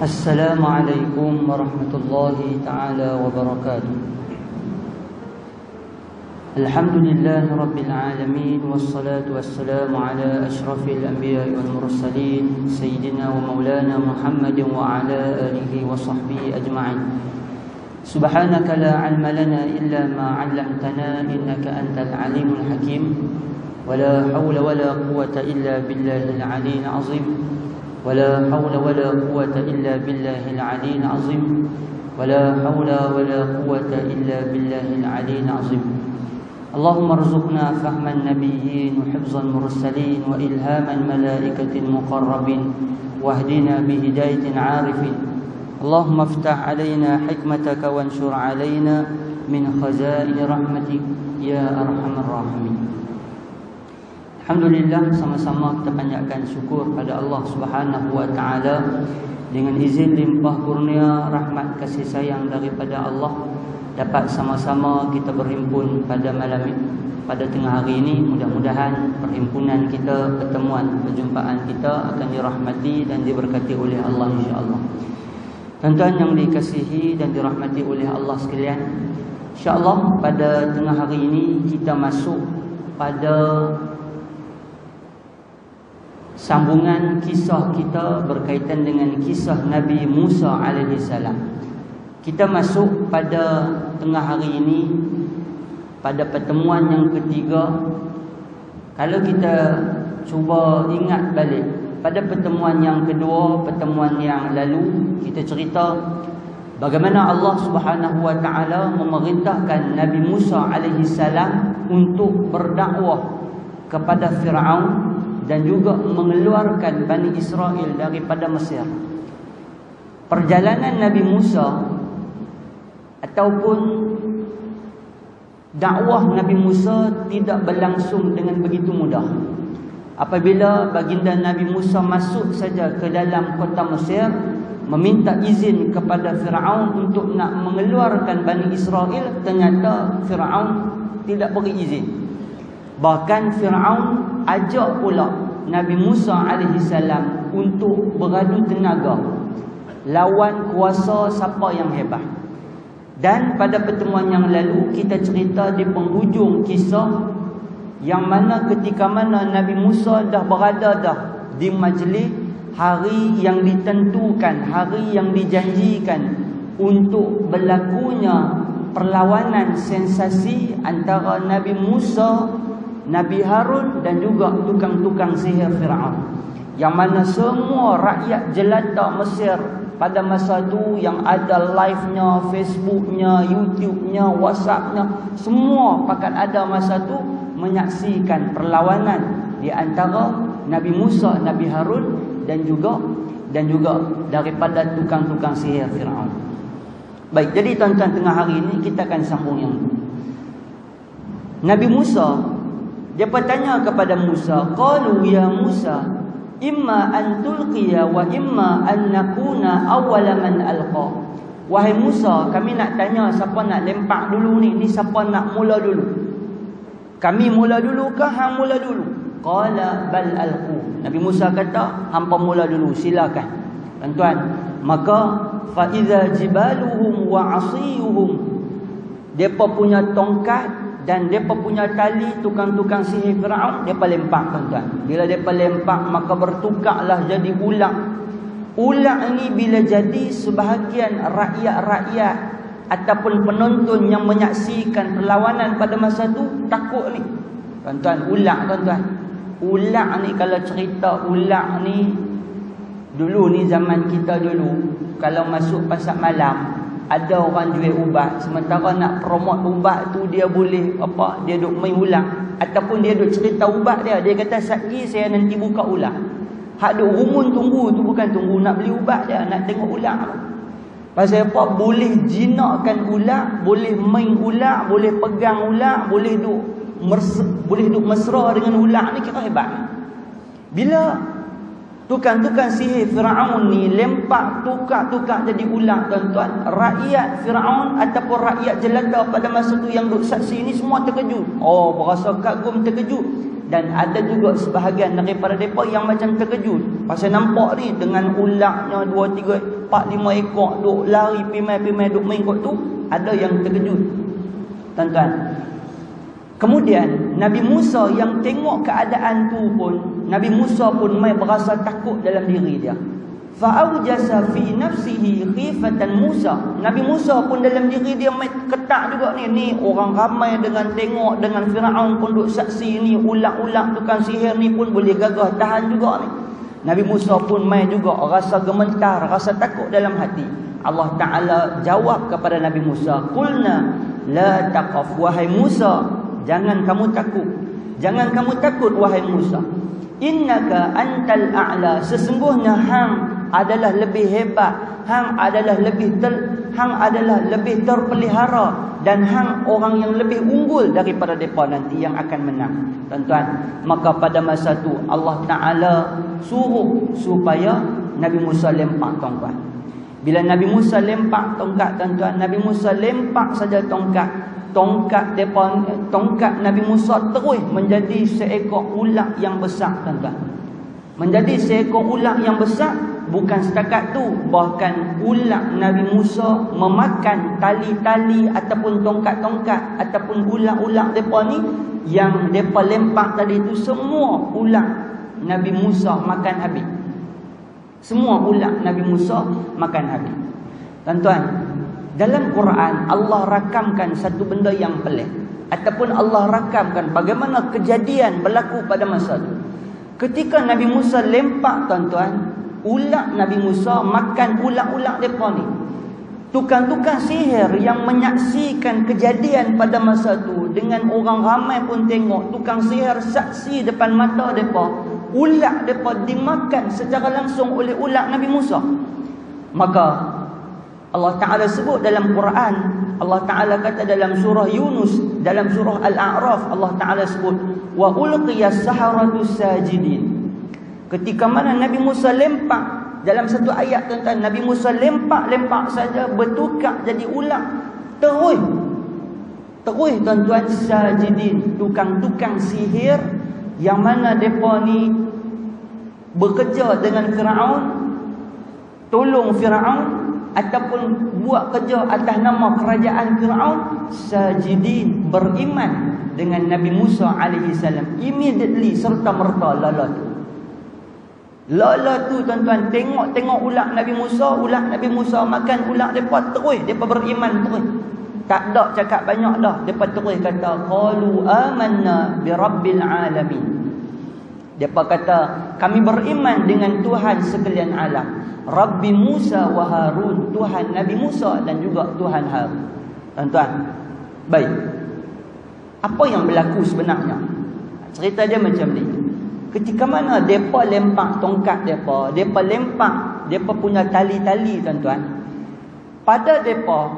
Assalamualaikum warahmatullahi ta'ala wabarakatuh. Alhamdulillah Rabbil Alamin. Wassalatu wassalamu ala ashrafil anbiya wal mursalin Sayyidina wa maulana Muhammadin wa ala alihi wa sahbihi ajma'in. Subhanaka la ilma lana illa ma 'allamtana innaka antal alimul hakim. Wa la hawla wa la quwwata illa billahil aliyyil azim. ولا حول ولا قوة إلا بالله العلي العظيم ولا حول ولا قوة إلا بالله العلي العظيم اللهم ارزقنا فهم النبيين وحفظ المرسلين وإلهام الملائكة المقربين واهدنا بهداية عارفين اللهم افتح علينا حكمتك وانشر علينا من خزائن رحمتك يا أرحم الراحمين. Alhamdulillah, sama-sama kita panjatkan syukur pada Allah Subhanahu wa taala dengan izin limpah kurnia rahmat kasih sayang daripada Allah dapat sama-sama kita berhimpun pada malam ini, pada tengah hari ini. Mudah-mudahan perhimpunan kita, pertemuan, perjumpaan kita akan dirahmati dan diberkati oleh Allah insya-Allah. Tuan-tuan yang dikasihi dan dirahmati oleh Allah sekalian, insya-Allah pada tengah hari ini kita masuk pada sambungan kisah kita berkaitan dengan kisah Nabi Musa alaihi salam. Kita masuk pada tengah hari ini pada pertemuan yang ketiga. Kalau kita cuba ingat balik pada pertemuan yang kedua, pertemuan yang lalu, kita cerita bagaimana Allah Subhanahu wa taala memerintahkan Nabi Musa alaihi salam untuk berdakwah kepada Firaun dan juga mengeluarkan Bani Israel daripada Mesir. Perjalanan Nabi Musa ataupun dakwah Nabi Musa tidak berlangsung dengan begitu mudah. Apabila baginda Nabi Musa masuk saja ke dalam kota Mesir, meminta izin kepada Firaun untuk nak mengeluarkan Bani Israel, ternyata Firaun tidak beri izin. Bahkan Firaun ajak pula Nabi Musa alaihi salam untuk beradu tenaga lawan kuasa siapa yang hebat. Dan pada pertemuan yang lalu kita cerita di penghujung kisah yang mana ketika mana Nabi Musa dah berada dah di majlis, hari yang ditentukan, hari yang dijanjikan untuk berlakunya perlawanan sensasi antara Nabi Musa, Nabi Harun dan juga tukang-tukang sihir Firaun, yang mana semua rakyat jelata Mesir pada masa itu yang ada live-nya, Facebook-nya, YouTube-nya, WhatsApp-nya, semua pakat ada masa itu menyaksikan perlawanan di antara Nabi Musa, Nabi Harun dan juga daripada tukang-tukang sihir Firaun. Baik, jadi tuan-tuan, tengah hari ini kita akan sambung yang itu. Nabi Musa, dia bertanya kepada Musa, qalu ya Musa, imma an tulqiya wa imma an nakuna awwala man alqa. Wahai Musa, kami nak tanya siapa nak lempak dulu ni siapa nak mula dulu? Kami mula dulu ke hang mula dulu? Qala bal alqu. Nabi Musa kata, hampa mula dulu, silakan. Tuan-tuan, maka fa iza jibaluhum wa asiyuhum, depa punya tongkat dan mereka punya tali, tukang-tukang sihir Firaun, mereka lempak tuan-tuan. Bila mereka lempak, maka bertukarlah jadi ular. Ular ni bila jadi, sebahagian rakyat-rakyat ataupun penonton yang menyaksikan perlawanan pada masa tu takut ni. Tuan-tuan, ular tuan-tuan. Ular ni, kalau cerita ular ni, dulu ni zaman kita dulu, kalau masuk pasar malam, ada orang jual ubat, sementara nak promote ubat tu dia boleh dia duk main ular ataupun dia duk cerita ubat dia kata satgi saya nanti buka ular. Hak duk rumun tunggu tu bukan tunggu nak beli ubat dia, nak tengok ular. Pasal apa? Boleh jinakkan ular, boleh main ular, boleh pegang ular, boleh duk mesra dengan ular ni, kira hebat. Bila tukang-tukang sihir Firaun ni lempak tukar jadi ular tuan-tuan, rakyat Firaun ataupun rakyat jelata pada masa tu yang duk saksi ni semua terkejut. Berasa kagum, terkejut. Dan ada juga sebahagian daripada mereka yang macam terkejut pasal nampak ni dengan ularnya 2-3 4-5 ekor duk lari pimai-pimai duk mengikut tu, ada yang terkejut. Tuan-tuan. Kemudian Nabi Musa yang tengok keadaan tu pun, Nabi Musa pun mai berasa takut dalam diri dia. Fa'aujasa fi nafsihi khifatan Musa. Nabi Musa pun dalam diri dia mai ketak juga ni orang ramai dengan tengok, dengan Firaun pun duk saksi ni, ulang-ulang tukang sihir ni pun boleh gagah tahan juga ni. Nabi Musa pun mai juga rasa gemetar, rasa takut dalam hati. Allah Ta'ala jawab kepada Nabi Musa, "Qulna la taqaf wahai Musa, jangan kamu takut. Jangan kamu takut wahai Musa. Innaka antal a'la, sesungguhnya hang adalah lebih hebat, hang adalah lebih terpelihara, dan hang orang yang lebih unggul daripada depa nanti yang akan menang." Tuan-tuan, maka pada masa tu Allah Ta'ala suruh supaya Nabi Musa lempak tongkat. Bila Nabi Musa lempak tongkat, tuan-tuan, Nabi Musa lempak saja tongkat Nabi Musa terus menjadi seekor ular yang besar, tuan-tuan. Menjadi seekor ular yang besar. Bukan setakat tu, bahkan ular Nabi Musa memakan tali-tali ataupun tongkat-tongkat ataupun ular-ular depa ni yang depa lempak tadi tu, semua ular Nabi Musa makan habis. Semua ular Nabi Musa makan habis. Tuan-tuan, dalam Quran Allah rakamkan satu benda yang pelik, ataupun Allah rakamkan bagaimana kejadian berlaku pada masa itu. Ketika Nabi Musa lempak, tuan-tuan, ular Nabi Musa makan ular-ular depa ni. Tukang-tukang sihir yang menyaksikan kejadian pada masa itu, dengan orang ramai pun tengok, tukang sihir saksi depan mata depa, ular depa dimakan secara langsung oleh ular Nabi Musa. Maka Allah Ta'ala sebut dalam Quran, Allah Ta'ala kata dalam surah Yunus, dalam surah Al-A'raf, Allah Ta'ala sebut, wa ulqiyas saharatu sajidin. Ketika mana Nabi Musa lempak, dalam satu ayat, tuan-tuan, Nabi Musa lempak saja bertukar jadi ular. Terus tuan-tuan, sajidin, tukang-tukang sihir yang mana depa ni bekerja dengan Firaun, tolong Firaun ataupun buat kerja atas nama kerajaan Firaun, sajidin, beriman dengan Nabi Musa alaihi salam. Immediately, serta merta Lala tu tuan-tuan, tengok ular Nabi Musa makan ular depa, terus depa beriman terus. Tak ada cakap banyak dah, depa terus kata qalu amanna bi rabbil alamin. Depa kata kami beriman dengan Tuhan sekalian alam, Rabbi Musa wa Harun, Tuhan Nabi Musa dan juga Tuhan Harun. Tuan-tuan, baik, apa yang berlaku sebenarnya? Cerita dia macam ni. Ketika mana depa lempak tongkat depa lempak depa punya tali-tali, tuan-tuan, pada depa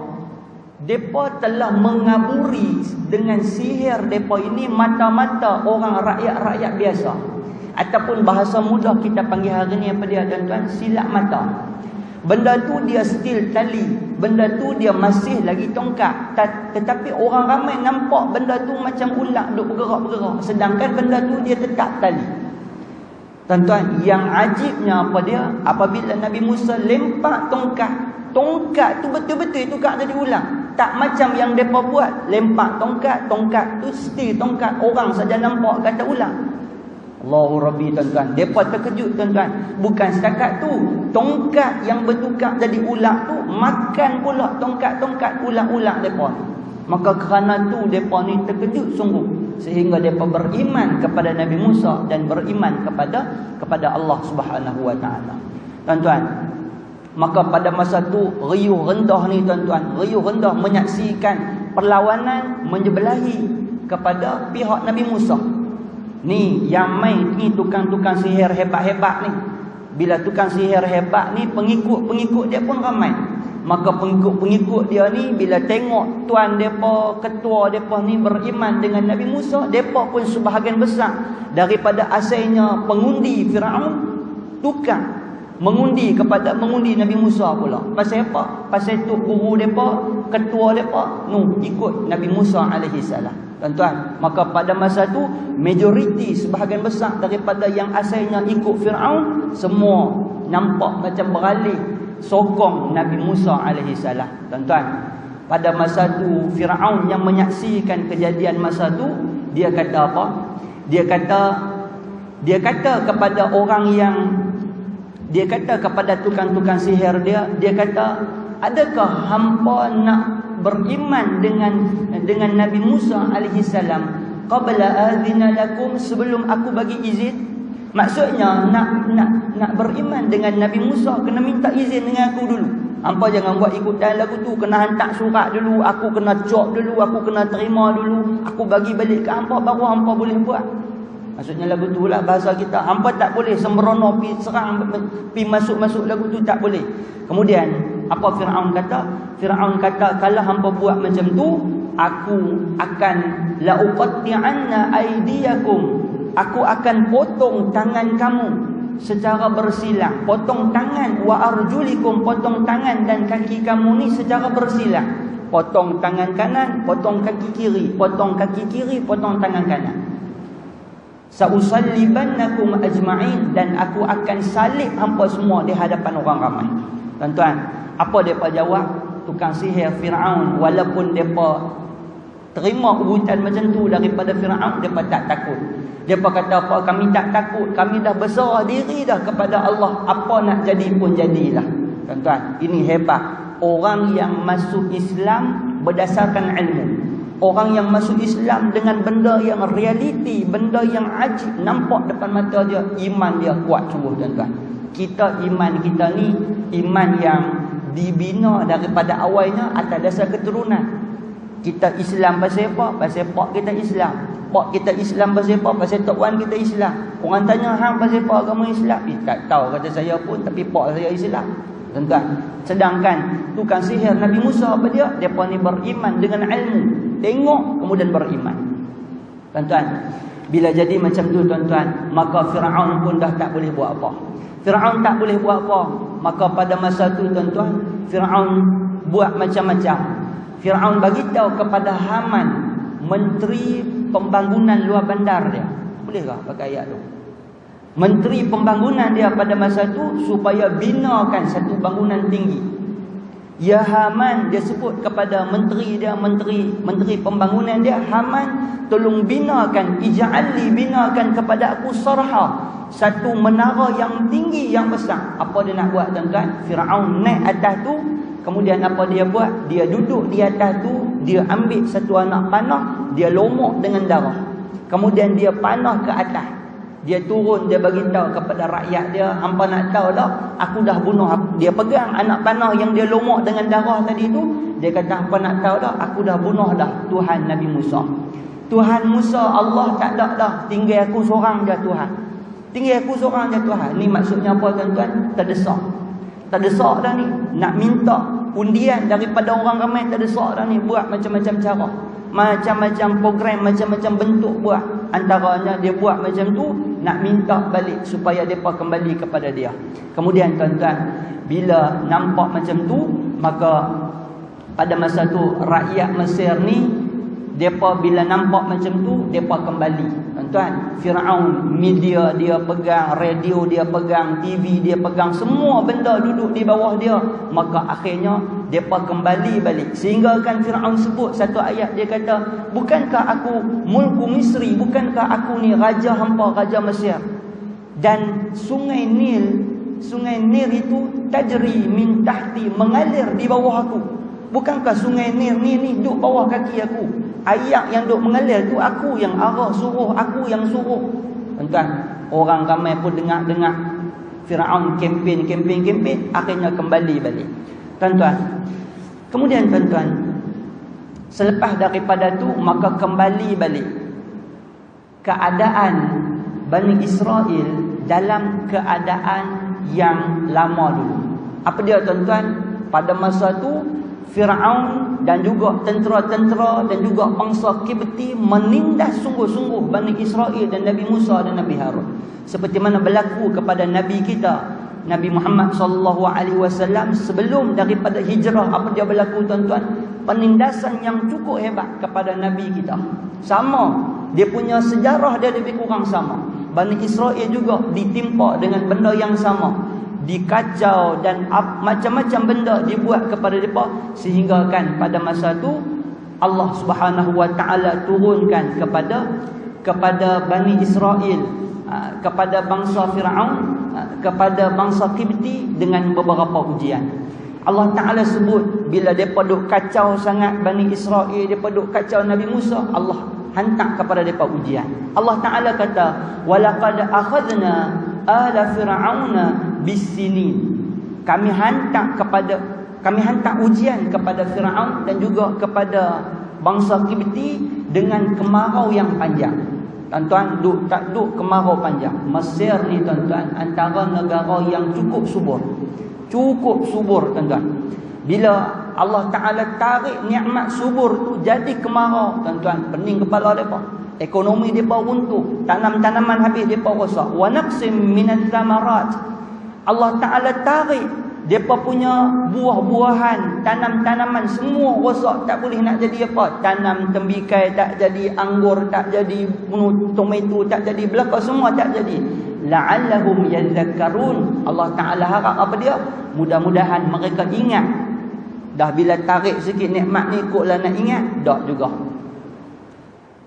telah mengaburi dengan sihir depa ini mata-mata orang rakyat-rakyat biasa, ataupun bahasa mudah kita panggil hari ni apa dia, tuan-tuan, silap mata. Benda tu dia still tali, benda tu dia masih lagi tongkat, tetapi orang ramai nampak benda tu macam ular duk bergerak-bergerak, sedangkan benda tu dia tetap tali. Tuan-tuan, yang ajibnya apa dia? Apabila Nabi Musa lempak tongkat tu betul-betul tukar jadi ular. Tak macam yang mereka buat, lempak tongkat tu still tongkat, orang saja nampak kata ular. Allahu Rabbi, tuan-tuan, mereka terkejut, tuan-tuan. Bukan setakat tu, tongkat yang bertukar jadi ular tu makan pula tongkat-tongkat ular-ular mereka. Maka kerana tu mereka ni terkejut sungguh, sehingga mereka beriman kepada Nabi Musa dan beriman kepada Allah Subhanahu wa taala. Tuan-tuan, maka pada masa tu riuh rendah ni, tuan-tuan, riuh rendah menyaksikan perlawanan menjebelahi kepada pihak Nabi Musa. Ni yang main ni tukang-tukang sihir hebat-hebat ni. Bila tukang sihir hebat ni, pengikut-pengikut dia pun ramai. Maka pengikut-pengikut dia ni bila tengok tuan depa, ketua depa ni beriman dengan Nabi Musa, depa pun sebahagian besar daripada asalnya pengundi Firaun tukar mengundi Nabi Musa pula. Pasal apa? Pasal tu guru depa, ketua depa ikut Nabi Musa alaihi salam. Tuan-tuan, maka pada masa tu majoriti sebahagian besar daripada yang asalnya ikut Firaun semua nampak macam beralih sokong Nabi Musa alaihi salam. Tuan-tuan, pada masa tu Firaun yang menyaksikan kejadian masa tu, dia kata apa? Dia kata kepada orang yang, dia kata kepada tukang-tukang sihir dia kata, adakah hampa nak beriman dengan Nabi Musa alaihi salam qabla adzina lakum, sebelum aku bagi izin? Maksudnya nak beriman dengan Nabi Musa kena minta izin dengan aku dulu. Hampa jangan buat ikutan lagu tu, kena hantar surat dulu, aku kena cop dulu, aku kena terima dulu, aku bagi balik ke hampa baru hampa boleh buat. Maksudnya lagu tu lah bahasa kita. Hampa tak boleh sembrono pi serang, pi masuk-masuk lagu tu, tak boleh. Kemudian apa Firaun kata? Firaun kata, kalau hampa buat macam tu, aku akan la uqatti'anna aydiyakum, aku akan potong tangan kamu secara bersilang. Potong tangan, wa arjulikum, potong tangan dan kaki kamu ni secara bersilang. Potong tangan kanan, potong kaki kiri, potong kaki kiri, potong tangan kanan. Sa'usallibannakum ajma'in, dan aku akan salib hampa semua di hadapan orang ramai. Tuan-tuan, apa depa jawab? Tukang sihir Firaun, walaupun depa terima urutan macam tu daripada Firaun, depa tak takut. Depa kata apa? Kami tak takut, kami dah berserah diri dah kepada Allah, apa nak jadi pun jadilah. Tuan-tuan, ini hebat orang yang masuk Islam berdasarkan ilmu. Orang yang masuk Islam dengan benda yang realiti, benda yang ajib, nampak depan mata dia, iman dia kuat sungguh. Tuan-tuan, kita iman kita ni iman yang dibina daripada awalnya atas dasar keturunan. Kita Islam pasal apa? Pasal pak kita Islam. Pak kita Islam pasal apa? Pasal tok wan kita Islam. Orang tanya, hang pasal apa agama Islam? Tak tahu kata saya pun, tapi pak saya Islam. Tuan-tuan, sedangkan tukang sihir Nabi Musa apa dia? Depa ni beriman dengan ilmu. Tengok kemudian beriman. Tuan-tuan, bila jadi macam tu tuan-tuan, maka Firaun pun dah tak boleh buat apa. Firaun tak boleh buat apa. Maka pada masa tu tuan-tuan, Firaun buat macam-macam. Firaun bagi tahu kepada Haman, menteri pembangunan luar bandar dia. Bolehkah pakai ayat tu? Menteri pembangunan dia pada masa tu supaya binakan satu bangunan tinggi. Ya Haman, dia sebut kepada menteri dia, menteri pembangunan dia, Haman, tolong binakan, ij'alli, binakan kepada aku sarha, satu menara yang tinggi yang besar. Apa dia nak buat tuan-tuan? Firaun naik atas tu. Kemudian apa dia buat? Dia duduk di atas tu, dia ambil satu anak panah, dia lomok dengan darah. Kemudian dia panah ke atas. Dia turun, dia bagi tahu kepada rakyat dia, hampa nak tahu tak? Aku dah bunuh. Dia pegang anak panah yang dia lomok dengan darah tadi tu. Dia kata, hampa nak tahu tak? Aku dah bunuh dah Tuhan Nabi Musa. Tuhan Musa, Allah tak ada dah. Tinggal aku seorang je Tuhan. Tinggal aku seorang je Tuhan. Ni maksudnya apa tuan-tuan? Terdesak. Terdesak dah ni. Nak minta undian daripada orang ramai, terdesak dah ni. Buat macam-macam cara, macam-macam program, macam-macam bentuk buat. Antaranya dia buat macam tu, nak minta balik supaya mereka kembali kepada dia. Kemudian tuan-tuan, bila nampak macam tu, maka pada masa tu rakyat Mesir ni, mereka bila nampak macam tu, mereka kembali. Tuan-tuan, Firaun, media dia pegang, radio dia pegang, TV dia pegang, semua benda duduk di bawah dia. Maka akhirnya mereka kembali balik. Sehingga kan Firaun sebut satu ayat, dia kata, bukankah aku mulku Misri, bukankah aku ni raja hampa, raja Mesir, dan sungai Nil itu tajri min tahti, mengalir di bawah aku. Bukankah sungai Nil ni duduk bawah kaki aku? Air yang duk mengalir tu aku yang arah suruh, aku yang suruh. Tuan-tuan, orang ramai pun dengar-dengar Firaun kempen, akhirnya kembali balik. Tuan-tuan, kemudian tuan-tuan, selepas daripada tu, maka kembali balik keadaan Bani Israel dalam keadaan yang lama dulu. Apa dia tuan-tuan? Pada masa tu Firaun dan juga tentera-tentera dan juga bangsa Kibti menindas sungguh-sungguh Bani Israel dan Nabi Musa dan Nabi Harun. Seperti mana berlaku kepada Nabi kita, Nabi Muhammad SAW, sebelum daripada hijrah. Apa dia berlaku tuan-tuan? Penindasan yang cukup hebat kepada Nabi kita. Sama, dia punya sejarah dia lebih kurang sama. Bani Israel juga ditimpa dengan benda yang sama. dikacau dan macam-macam benda dibuat kepada mereka, sehingga kan pada masa tu Allah Subhanahu wa taala turunkan kepada Bani Israel, kepada bangsa Firaun, kepada bangsa Qibti dengan beberapa ujian. Allah Taala sebut bila depa duk kacau sangat Bani Israel, depa duk kacau Nabi Musa, Allah hantar kepada depa ujian. Allah Taala kata, walaqad akhadna ala fir'auna bisinin. Kami hantar ujian kepada Firaun dan juga kepada bangsa Qibti dengan kemarau yang panjang. Tuan-tuan, tak duk kemarau panjang. Mesir ni tuan-tuan antara negara yang cukup subur. Cukup subur tuan-tuan. Bila Allah Ta'ala tarik nikmat subur tu jadi kemarau, tuan-tuan, pening kepala mereka. Ekonomi mereka runtuh, tanam-tanaman habis mereka rosak. Wa naqsim minal thamarat. Allah Ta'ala tarik mereka punya buah-buahan, tanam-tanaman semua rosak, tak boleh nak jadi apa. Tanam tembikai tak jadi, anggur tak jadi, tomato tak jadi, belaka semua tak jadi. La'allahum yadhakkarun. Allah Ta'ala harap apa dia? Mudah-mudahan mereka ingat. Dah bila tarik sikit nikmat ni koklah nak ingat, tak juga.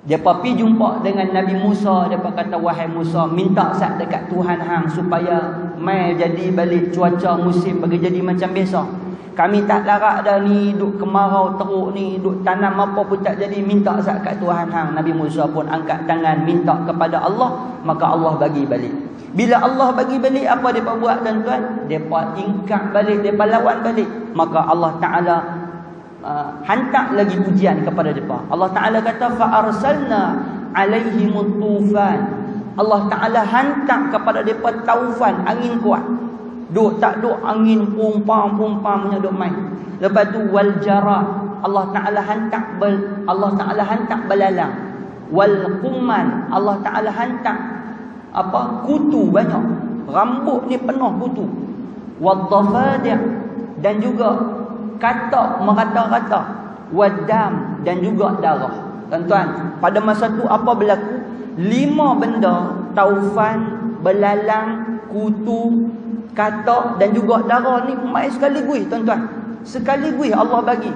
Depa pi jumpa dengan Nabi Musa, depa kata, wahai Musa, minta sat dekat Tuhan hang supaya mai jadi balik cuaca musim bagi jadi macam biasa. Kami tak larat dah ni, duk kemarau teruk ni, duk tanam apa pun tak jadi, minta sat kat Tuhan hang. Nabi Musa pun angkat tangan minta kepada Allah, maka Allah bagi balik. Bila Allah bagi balik, apa depa buat tuan-tuan? Depa ingkar balik, depa lawan balik. Maka Allah Taala hantar lagi ujian kepada mereka. Allah Ta'ala kata, fa'arsalna alaihimut tufan. Allah Ta'ala hantar kepada mereka taufan, angin kuat. Tak duk angin pumpam punya duk main. Lepas tu wal jara, Allah Ta'ala hantar belalang. Wal qumman, Allah Ta'ala hantar kutu banyak. Rambut ni penuh kutu. Wad dafadi', dan juga katak merata-rata, wadam, dan juga darah. Tuan-tuan, pada masa tu apa berlaku? 5 benda, taufan, belalang, kutu, katak dan juga darah ni mai sekaligus tuan-tuan. Sekaligus Allah bagi.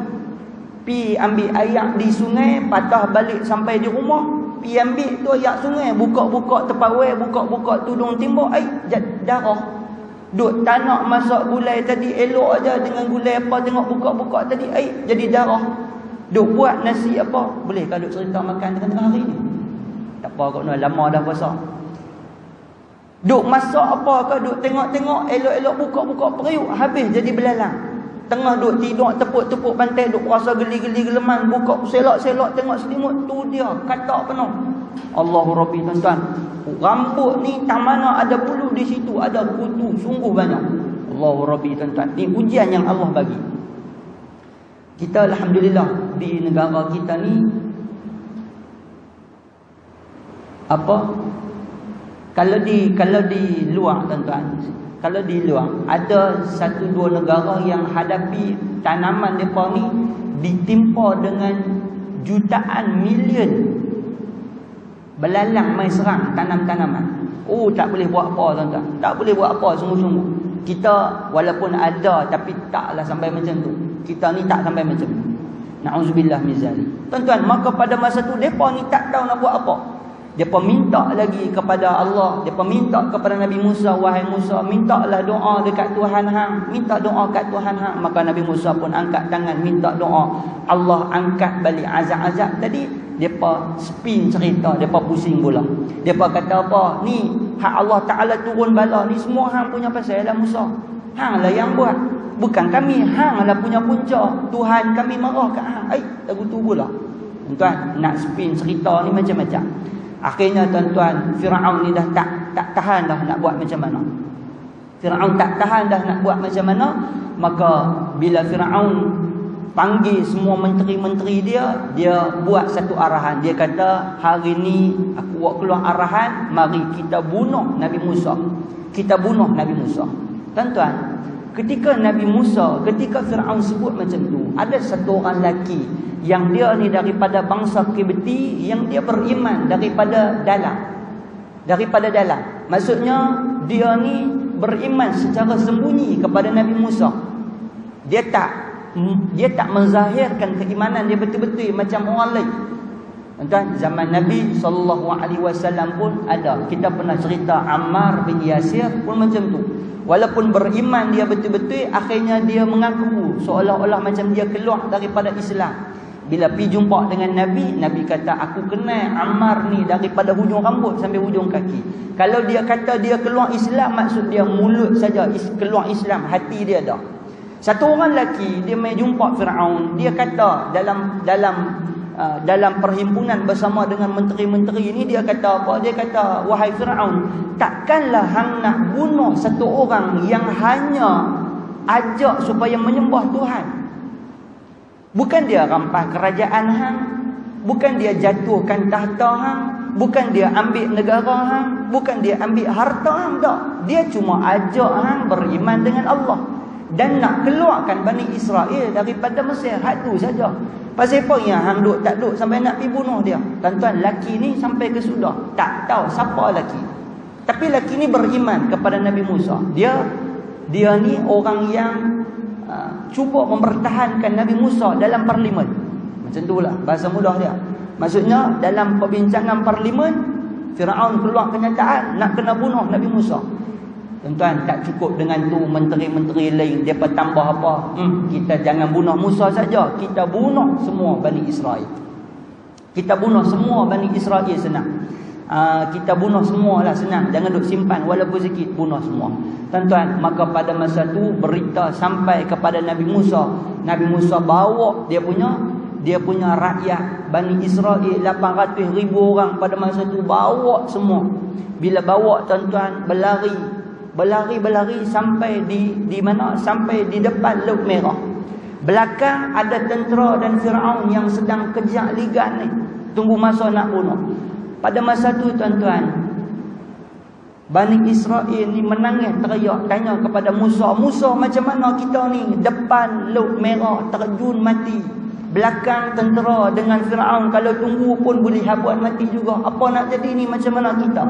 Pi ambil air di sungai, patah balik sampai di rumah, pi ambil tu air sungai, buka-buka terpawai, buka-buka tudung timbuk, darah. Duk tak nak masak gulai tadi elok aja dengan gulai apa, tengok buka-buka tadi jadi darah. Duk buat nasi apa, boleh kalau duk cerita makan tengah-tengah hari ni? Tak apa kau nak, lama dah puasa. Duk masak apa ke, duk tengok-tengok elok-elok buka-buka periuk, habis jadi belalang. Tengah duk tidur tepuk-tepuk pantai, duk rasa geli-geli geleman, buka selok-selok tengok selimut, tu dia katak penuh. Allahu Rabbi tuan-tuan. Rambut ni tak mana ada bulu di situ, ada kutu sungguh banyak. Allahu Rabbi tuan-tuan. Ni ujian yang Allah bagi. Kita alhamdulillah di negara kita ni kalau di luar tuan-tuan, kalau di luar ada 1-2 negara yang hadapi tanaman depa ni ditimpa dengan jutaan milion belalang mai serang tanam-tanaman. Tak boleh buat apa tuan-tuan. Tak boleh buat apa sungguh-sungguh. Kita walaupun ada tapi taklah sampai macam tu. Kita ni tak sampai macam tu. Na'udzubillah min zalik. Tuan-tuan, maka pada masa tu depa ni tak tahu nak buat apa. Depa minta lagi kepada Allah, depa minta kepada Nabi Musa, wahai Musa, mintalah doa dekat Tuhan hang, minta doa kat Tuhan hang. Maka Nabi Musa pun angkat tangan minta doa. Allah angkat balik azab-azab tadi. Depa spin cerita, depa pusing pula. Depa kata apa? Ni hak Allah Taala turun bala ni semua hang punya pasal lah Musa. Hang lah yang buat. Bukan kami, hang lah punya punca. Tuhan kami marah kat hang. Lagu tu pula. Tuan, nak spin cerita ni macam-macam. Akhirnya tuan-tuan, Firaun ni dah tak tahan dah nak buat macam mana. Firaun tak tahan dah nak buat macam mana. Maka bila Firaun panggil semua menteri-menteri dia buat satu arahan. Dia kata, hari ni aku buat keluar arahan, mari kita bunuh Nabi Musa. Kita bunuh Nabi Musa. Tuan-tuan, ketika Firaun sebut macam tu, ada satu orang lelaki yang dia ni daripada bangsa Qibti, yang dia beriman daripada dalam. Maksudnya dia ni beriman secara sembunyi kepada Nabi Musa. Dia tak menzahirkan keimanan dia betul-betul macam orang lain. Tuan, zaman Nabi SAW pun ada. Kita pernah cerita Ammar bin Yasir pun macam tu. Walaupun beriman dia betul-betul, akhirnya dia mengaku seolah-olah macam dia keluar daripada Islam. Bila pergi jumpa dengan Nabi, Nabi kata, aku kenal Ammar ni daripada hujung rambut sampai hujung kaki. Kalau dia kata dia keluar Islam, maksud dia mulut saja keluar Islam, hati dia dah. Satu orang lelaki, dia mai jumpa Firaun. Dia kata dalam perhimpunan bersama dengan menteri-menteri ini, dia kata apa? Dia kata, wahai Firaun, takkanlah hang nak bunuh satu orang yang hanya ajak supaya menyembah Tuhan? Bukan dia rampas kerajaan hang, bukan dia jatuhkan tahta hang, bukan dia ambil negara hang, bukan dia ambil harta hang, tak. Dia cuma ajak hang beriman dengan Allah dan nak keluarkan Bani Israel daripada Mesir. Hak tu saja. Pasal apa yang hang tak duk sampai nak pergi bunuh dia? Tuan-tuan, laki ni sampai ke sudah tak tahu siapa laki. Tapi laki ni beriman kepada Nabi Musa. Dia ni orang yang cuba mempertahankan Nabi Musa dalam parlimen. Macam itulah bahasa mudah dia. Maksudnya dalam perbincangan parlimen, Firaun keluar kenyataan nak kena bunuh Nabi Musa. Tuan-tuan, tak cukup dengan tu menteri-menteri lain depa tambah apa? Kita jangan bunuh Musa saja, kita bunuh semua Bani Israel. Kita bunuh semua Bani Israel senang. Kita bunuh semualah senang. Jangan duk simpan walaupun sikit, bunuh semua. Tuan-tuan, maka pada masa tu berita sampai kepada Nabi Musa. Nabi Musa bawa dia punya rakyat Bani Israel 800,000 orang pada masa tu, bawa semua. Bila bawa, tuan-tuan, berlari sampai di mana? Sampai di depan Laut Merah. Belakang ada tentera dan Firaun yang sedang kejar ligan ni, tunggu masa nak bunuh. Pada masa tu, tuan-tuan, Bani Israel ni menangis teriak tanya kepada Musa, Musa, macam mana kita ni depan Laut Merah terjun mati, belakang tentera dengan Firaun, kalau tunggu pun boleh habuat mati juga, apa nak jadi ni, macam mana kita?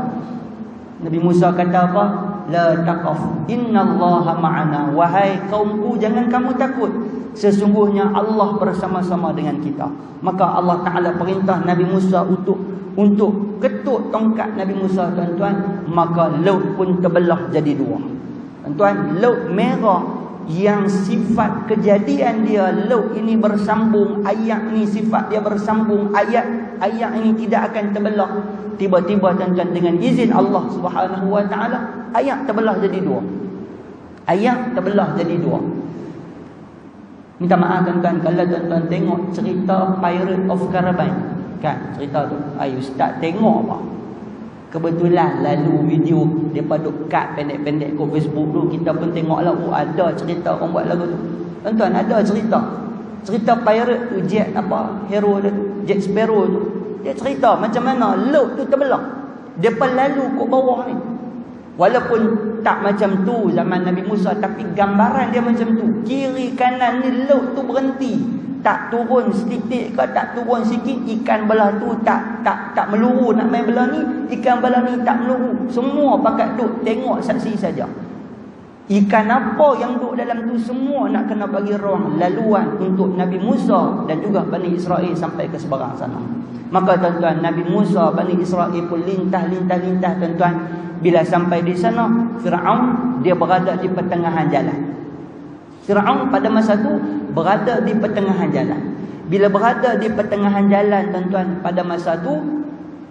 Nabi Musa kata apa? La taqaf, innallaha ma'ana. Wahai kaumku, jangan kamu takut, sesungguhnya Allah bersama-sama dengan kita. Maka Allah Ta'ala perintah Nabi Musa untuk ketuk tongkat Nabi Musa, tuan-tuan. Maka laut pun terbelah jadi dua. Tuan-tuan, Laut Merah yang sifat kejadian dia, laut ini bersambung, ayat ni sifat dia bersambung, ayat ini tidak akan terbelah. Tiba-tiba, tuan-tuan, dengan izin Allah Subhanahu wa ta'ala, ayat terbelah jadi dua. Ayat terbelah jadi dua. Minta maaf, tuan-tuan, kalau tuan-tuan tengok cerita Pirate of Caribbean, kan, cerita tu, ustaz tengok apa? Kebetulan lalu video depa duk cut pendek-pendek kat Facebook tu, kita pun tengoklah, ada cerita orang buat lagu tu. Tuan-tuan, ada cerita pirate tu, hero dia tu, Jack Sparrow tu. Dia cerita macam mana laut tu terbelah, depa lalu kat bawah ni. Walaupun tak macam tu zaman Nabi Musa, tapi gambaran dia macam tu. Kiri kanan ni laut tu berhenti, tak turun sedikit ke tak turun sikit, ikan belah tu tak meluru nak main belah ni, ikan belah ni tak meluru. Semua pakat duk tengok saksi saja. Ikan apa yang duk dalam tu semua nak kena bagi ruang laluan untuk Nabi Musa dan juga Bani Israel sampai ke seberang sana. Maka, tuan-tuan, Nabi Musa, Bani Israel pun lintah, tuan-tuan. Bila sampai di sana, Firaun dia berada di pertengahan jalan. Firaun pada masa tu berada di pertengahan jalan. Bila berada di pertengahan jalan, tuan-tuan, pada masa tu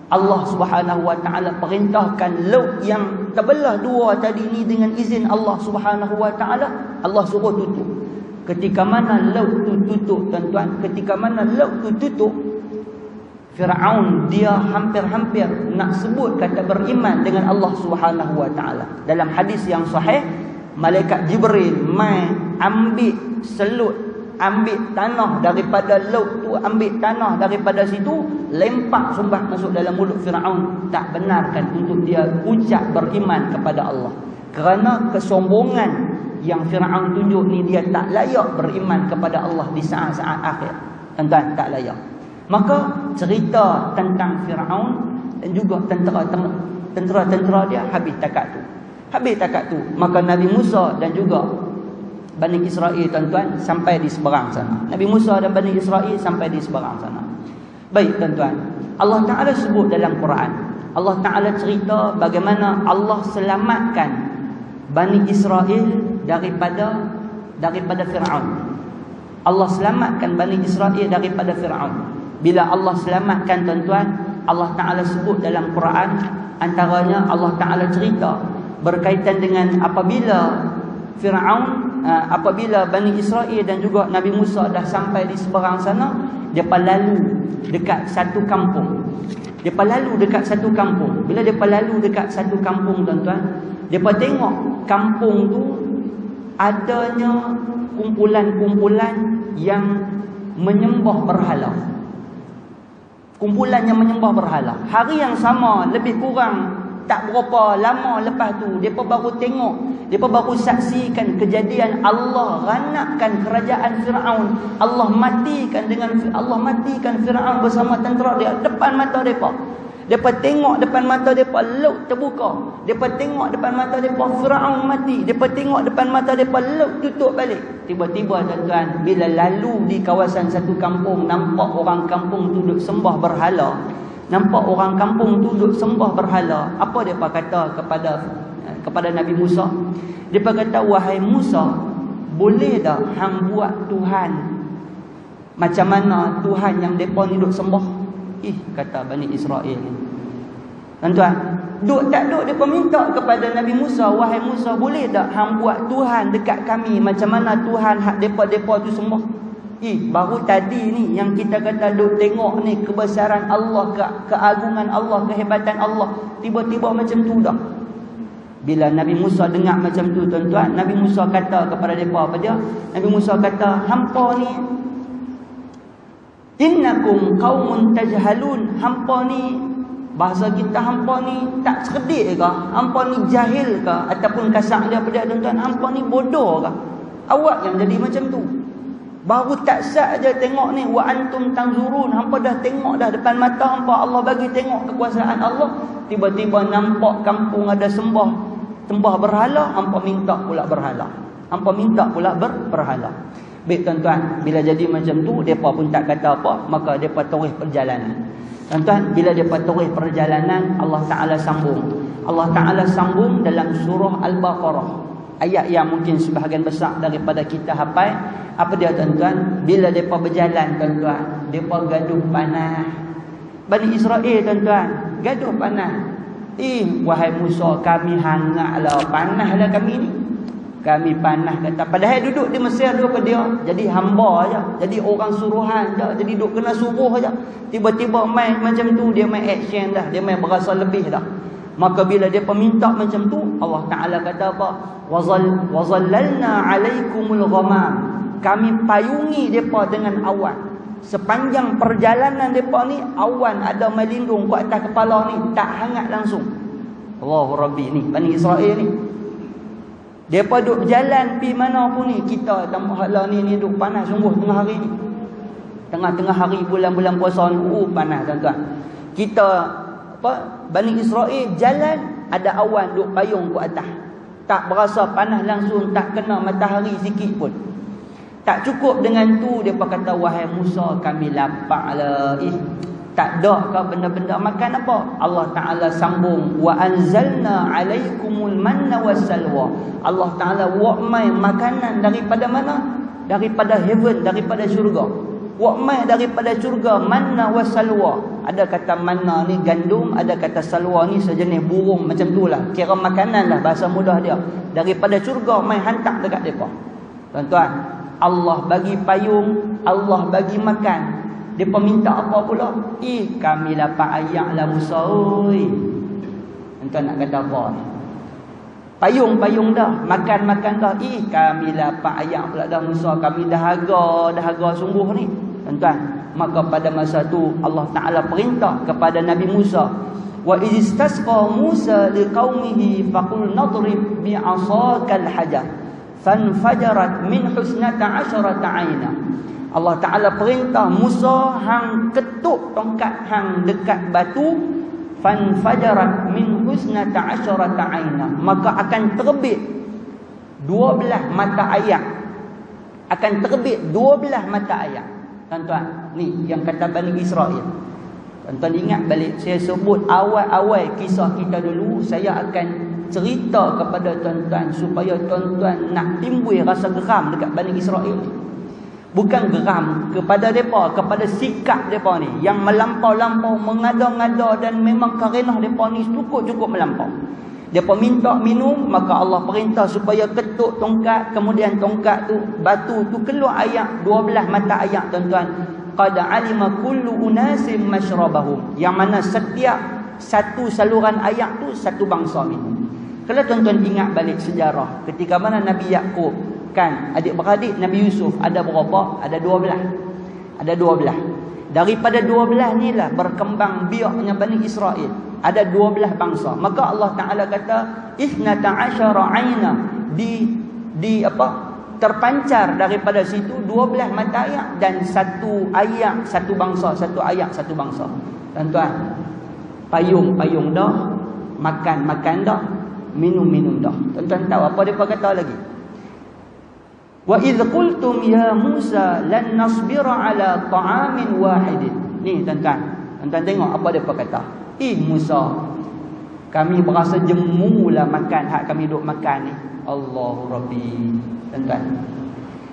Allah Subhanahu wa ta'ala perintahkan laut yang terbelah dua tadi ni dengan izin Allah Subhanahu wa ta'ala, Allah suruh tutup. Ketika mana laut tu tutup, tuan-tuan, ketika mana laut tu tutup, Firaun dia hampir-hampir nak sebut kata beriman dengan Allah Subhanahu wa ta'ala. Dalam hadis yang sahih, malaikat Jibril mai ambil selut, ambil tanah daripada laut tu, ambil tanah daripada situ, lempak sumbah masuk dalam mulut Firaun. Tak benarkan untuk dia ucap beriman kepada Allah. Kerana kesombongan yang Firaun tunjuk ni, dia tak layak beriman kepada Allah di saat-saat akhir. Tuan-tuan, tak layak. Maka cerita tentang Firaun dan juga tentera-tentera dia habis takat tu. Habis takat tu, maka Nabi Musa dan juga Bani Israel, tuan-tuan, sampai di seberang sana. Nabi Musa dan Bani Israel sampai di seberang sana. Baik, tuan-tuan, Allah Ta'ala sebut dalam Quran, Allah Ta'ala cerita bagaimana Allah selamatkan Bani Israel daripada Fir'aun. Allah selamatkan Bani Israel daripada Fir'aun. Bila Allah selamatkan, tuan-tuan, Allah Ta'ala sebut dalam Quran, antaranya Allah Ta'ala cerita berkaitan dengan apabila Fir'aun, apabila Bani Israel dan juga Nabi Musa dah sampai di seberang sana, mereka lalu dekat satu kampung. Mereka lalu dekat satu kampung. Bila mereka lalu dekat satu kampung, tuan-tuan, mereka tengok kampung tu adanya kumpulan-kumpulan yang menyembah berhala. Kumpulan yang menyembah berhala. Hari yang sama, lebih kurang tak berapa lama lepas tu, mereka baru tengok, mereka baru saksikan kejadian Allah ranakkan kerajaan Fir'aun. Allah matikan Fir'aun bersama tentera dia depan mata mereka. Mereka tengok depan mata mereka, laut terbuka. Mereka tengok depan mata mereka, Fir'aun mati. Mereka tengok depan mata mereka, laut tutup balik. Tiba-tiba, tuan-tuan, bila lalu di kawasan satu kampung, nampak orang kampung tu duduk sembah berhala. Nampak orang kampung tu duduk sembah berhala. Apa mereka kata kepada Nabi Musa? Mereka kata, wahai Musa, boleh tak hang buat Tuhan macam mana Tuhan yang mereka ni duduk sembah? Kata Bani Israel ni, tuan-tuan, mereka minta kepada Nabi Musa, wahai Musa, boleh tak hang buat Tuhan dekat kami macam mana Tuhan hak mereka tu sembah? Baru tadi ni yang kita kata duk tengok ni kebesaran Allah, keagungan Allah, kehebatan Allah, tiba-tiba macam tu dah. Bila Nabi Musa dengar macam tu, tuan-tuan, Nabi Musa kata kepada mereka apa dia? Nabi Musa kata, hampa ni, innakum qaumun tajhalun, hampa ni, bahasa kita hampa ni tak cerdik ke? Hampa ni jahil ke? Ataupun kasar dia apa dia, tuan-tuan, hampa ni bodoh ke? Awak yang jadi macam tu. Baru tak sat je tengok ni, wa antum tanzurun, hampa dah tengok dah depan mata hampa, Allah bagi tengok kekuasaan Allah. Tiba-tiba nampak kampung ada sembah berhala, hampa minta pula berhala. Hampa minta pula berhala. Baik, tuan-tuan, bila jadi macam tu, depa pun tak kata apa, maka depa terus perjalanan. Tuan-tuan, bila depa terus perjalanan, Allah Ta'ala sambung. Allah Ta'ala sambung dalam surah Al-Baqarah. Ayat yang mungkin sebahagian besar daripada kita hafal. Apa dia, tuan-tuan? Bila mereka berjalan, tuan-tuan, mereka gaduh panah. Bani Israel, tuan-tuan, gaduh panah. Wahai Musa, kami hangatlah, panahlah kami ni. Kami panah kata. Padahal duduk di Mesir tu apa dia? Jadi hamba aja, jadi orang suruhan aja, jadi duduk kena suruh aja. Tiba-tiba main macam tu, dia main action dah, dia main berasa lebih dah. Maka bila dia peminta macam tu, Allah Ta'ala kata apa? Wazallalna alaikumul ghamam. Kami payungi mereka dengan awan. Sepanjang perjalanan mereka ni, awan ada melindung ke atas kepala ni, tak hangat langsung. Allahu Rabbi ni, Bani Israel ni. Mereka duduk berjalan pergi mana pun ni, kita tambah hala ni duduk panas sungguh tengah hari ni. Tengah-tengah hari bulan-bulan puasa ni, panas, tuan-tuan. Kita Bani Israel jalan, ada awan duk payung ke atas. Tak berasa panas langsung, tak kena matahari sikit pun. Tak cukup dengan tu, dia kata, wahai Musa, kami lapar lah. Tak ada ke benda-benda makan apa? Allah Ta'ala sambung, wa anzalna alaikumul manna wassalwa. Allah Ta'ala buat mai makanan daripada mana? Daripada heaven, daripada syurga. Buat mai daripada syurga, manna wassalwa. Ada kata manna ni gandum, ada kata salwa ni sejenis burung macam tu lah. Kira makanan lah, bahasa mudah dia. Daripada syurga mai hantar dekat mereka. Tuan-tuan, Allah bagi payung, Allah bagi makan. Dia minta apa pula? Kami lapar ayak lah Musa. Tuan-tuan nak kata apa ni? Payung-payung dah, makan-makan dah. Kami lapar ayak pula dah Musa. Kami dahaga sungguh ni. Tuan-tuan, maka pada masa tu Allah Ta'ala perintah kepada Nabi Musa, wa istasqa Musa liqaumihi faqul nadrib bi'asakal hajar fanfajarat min husnata 'asharata 'aina. Allah Ta'ala perintah Musa, hang ketuk tongkat hang dekat batu, fanfajarat min husnata asyarata aina, maka akan terbit 12 mata ayat. Akan terbit 12 mata ayat. Tuan-tuan, ni yang kata Bani Israel. Tuan-tuan ingat balik, saya sebut awal-awal kisah kita dulu. Saya akan cerita kepada tuan-tuan supaya tuan-tuan nak timbul rasa geram dekat Bani Israel ni. Bukan geram kepada mereka, kepada sikap mereka ni yang melampau-lampau, mengada-ngada, dan memang karenah mereka ni cukup-cukup melampau. Mereka minta minum, maka Allah perintah supaya ketuk tongkat, kemudian tongkat tu, batu tu keluar ayat, 12 mata ayat tuan-tuan. Qad alima kullu unasim masyrabahum, yang mana setiap satu saluran ayat tu satu bangsa minum. Kalau tuan-tuan ingat balik sejarah, ketika mana Nabi Yaqub, kan, adik-beradik Nabi Yusuf ada berapa? Ada 12. Ada 12. Daripada 12 ni lah berkembang biaknya Bani Israel. Ada 12 bangsa. Maka Allah Ta'ala kata isnata asyara aina, terpancar daripada situ 12 mata ayat, dan satu ayat satu bangsa, satu ayat satu bangsa. Tuan-tuan, payung dah, makan dah, minum dah. Tuan-tuan tahu apa dia kata lagi? Wa idh qultum ya Musa lan nasbira ala ta'amin wahidin. Ni tuan-tuan tengok apa dia kata. Musa, kami berasa jemulah makan hak kami duk makan ni. Allahu Rabbi. Tuan-tuan,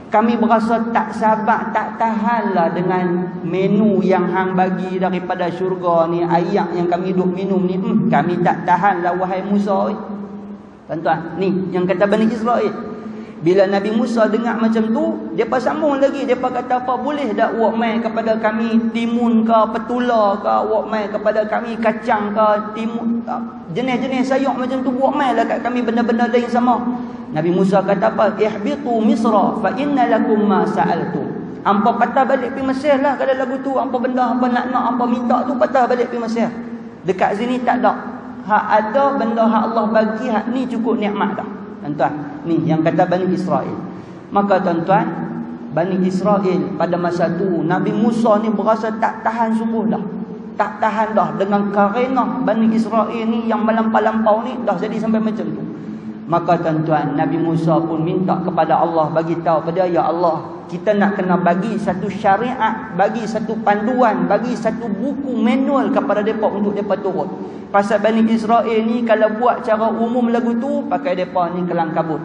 kami berasa tak sabar, tak tahanlah dengan menu yang hang bagi daripada syurga ni, ayat yang kami duk minum ni. Kami tak tahanlah wahai Musa. Tuan-tuan, ni yang kata Bani Israel. Bila Nabi Musa dengar macam tu, depa sambung lagi. Depa kata, apa boleh tak awak mai kepada kami timun ke, petula ke, awak mai kepada kami kacang ke, timun, jenis-jenis sayur macam tu, awak mai lah kat kami benda-benda lain sama. Nabi Musa kata apa? Ihbitu Misra fa inna lakum ma sa'altum. Hampa patah balik pergi Mesir lah kalau lagu tu. Hampa benda, hampa nak, hampa minta tu, patah balik pergi Mesir. Dekat sini tak ada. Hak ada benda hak Allah bagi, hak ni cukup nikmat dah. Tuan-tuan, ni yang kata Bani Israel. Maka tuan-tuan, Bani Israel pada masa tu, Nabi Musa ni berasa tak tahan sungguh dah. Tak tahan dah dengan karenah Bani Israel ni yang melampau-lampau ni dah jadi sampai macam tu. Maka tuan-tuan, Nabi Musa pun minta kepada Allah, bagi tahu pada, ya Allah, kita nak kena bagi satu syariat, bagi satu panduan, bagi satu buku manual kepada mereka untuk mereka turut. Pasal Bani Israel ni kalau buat cara umum lagu tu, pakai mereka ni kelang kabut.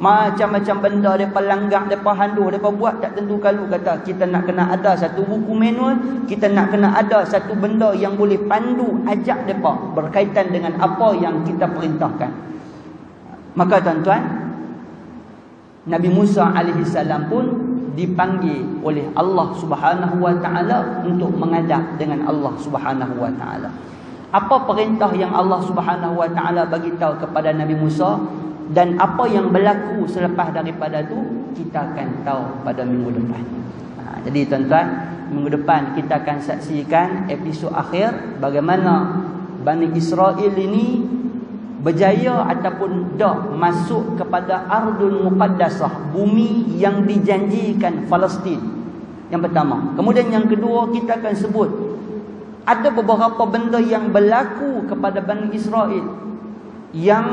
Macam-macam benda mereka langgar, mereka handuh, mereka buat tak tentu kalau. Kata kita nak kena ada satu buku manual, kita nak kena ada satu benda yang boleh pandu ajak mereka berkaitan dengan apa yang kita perintahkan. Maka tuan-tuan, Nabi Musa alaihi salam pun dipanggil oleh Allah Subhanahu wa taala untuk menghadap dengan Allah Subhanahu wa taala. Apa perintah yang Allah Subhanahu wa taala bagi tahu kepada Nabi Musa, dan apa yang berlaku selepas daripada tu, kita akan tahu pada minggu depan. Jadi tuan-tuan, minggu depan kita akan saksikan episod akhir bagaimana Bani Israel ini berjaya ataupun dah masuk kepada Ardul Muqaddasah, bumi yang dijanjikan, Palestin. Yang pertama. Kemudian yang kedua, kita akan sebut ada beberapa benda yang berlaku kepada Bani Israel yang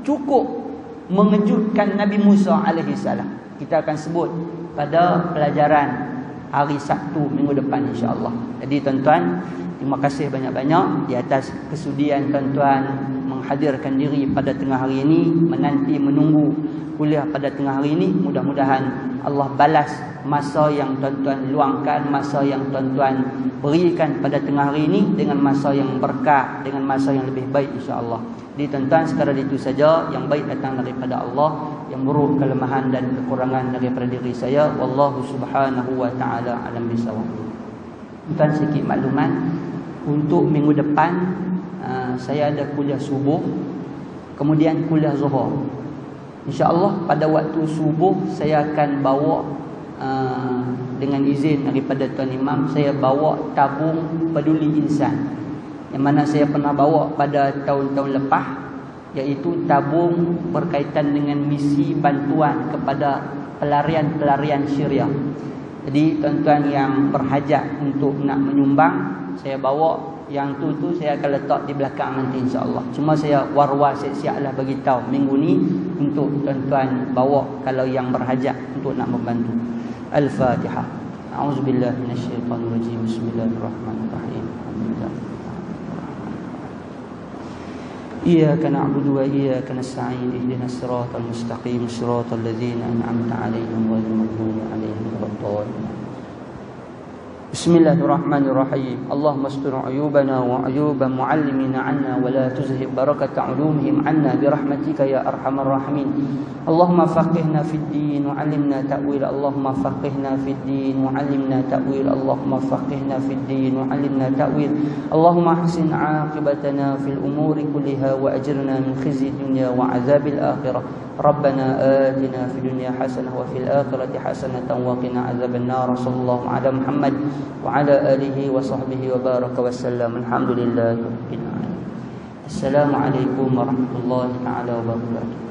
cukup mengejutkan Nabi Musa alaihi salam. Kita akan sebut pada pelajaran hari Sabtu minggu depan, insya-Allah. Jadi tuan-tuan, terima kasih banyak-banyak di atas kesudian tuan-tuan menghadirkan diri pada tengah hari ini, menanti menunggu kuliah pada tengah hari ini. Mudah-mudahan Allah balas masa yang tuan-tuan luangkan, masa yang tuan-tuan berikan pada tengah hari ini dengan masa yang berkah, dengan masa yang lebih baik, insya-Allah. Jadi tuan-tuan, sekadar itu saja. Yang baik datang daripada Allah, yang buruk kelemahan dan kekurangan daripada diri saya. Wallahu subhanahu wa ta'ala alam bisawab. Tuan, sikit maklumat untuk minggu depan. Saya ada kuliah subuh, kemudian kuliah zuhur. InsyaAllah pada waktu subuh saya akan bawa dengan izin daripada Tuan Imam, saya bawa tabung peduli insan, yang mana saya pernah bawa pada tahun-tahun lepas, iaitu tabung berkaitan dengan misi bantuan kepada pelarian-pelarian Syria. Jadi tuan-tuan yang berhajat untuk nak menyumbang, saya bawa Yang tu saya akan letak di belakang nanti insya-Allah. Cuma saya war-war siap-siaplah bagi tahu minggu ni untuk tuan-tuan bawa kalau yang berhajat untuk nak membantu. Al-Fatihah. A'udzubillahi minasyaitonir rajim. Bismillahirrahmanirrahim. Alhamdulillah. Iyyaka na'budu wa iyyaka nasta'in. Ihdinas siratal mustaqim, siratal ladzina an'amta 'alaihim ghairil maghdubi 'alaihim waladdallin. Bismillahirrahmanirrahim. Allahumma astur uyubana wa uyuba muallimina 'anna wa la tuzhib barakata 'ulumihim 'anna bi rahmatika ya arhamar rahimin. Allahumma faqihna fid din wa 'allimna ta'wil. Allahumma faqihna fid din wa 'allimna ta'wil. Allahumma faqihna fid din wa 'allimna ta'wil. Allahumma ahsin 'aqibatana fil umuri kulliha wa ajirna min khizyi dunya wa 'adzabil akhirah. Rabbana atina fid dunya hasanah wa fil akhirati hasanatan wa qina 'adzabannar. Sallallahu ala Muhammad wa ala alihi wa sahbihi wa baraka wa sallam. Alhamdulillahi rabbil alamin. Assalamualaikum warahmatullahi taala wabarakatuh.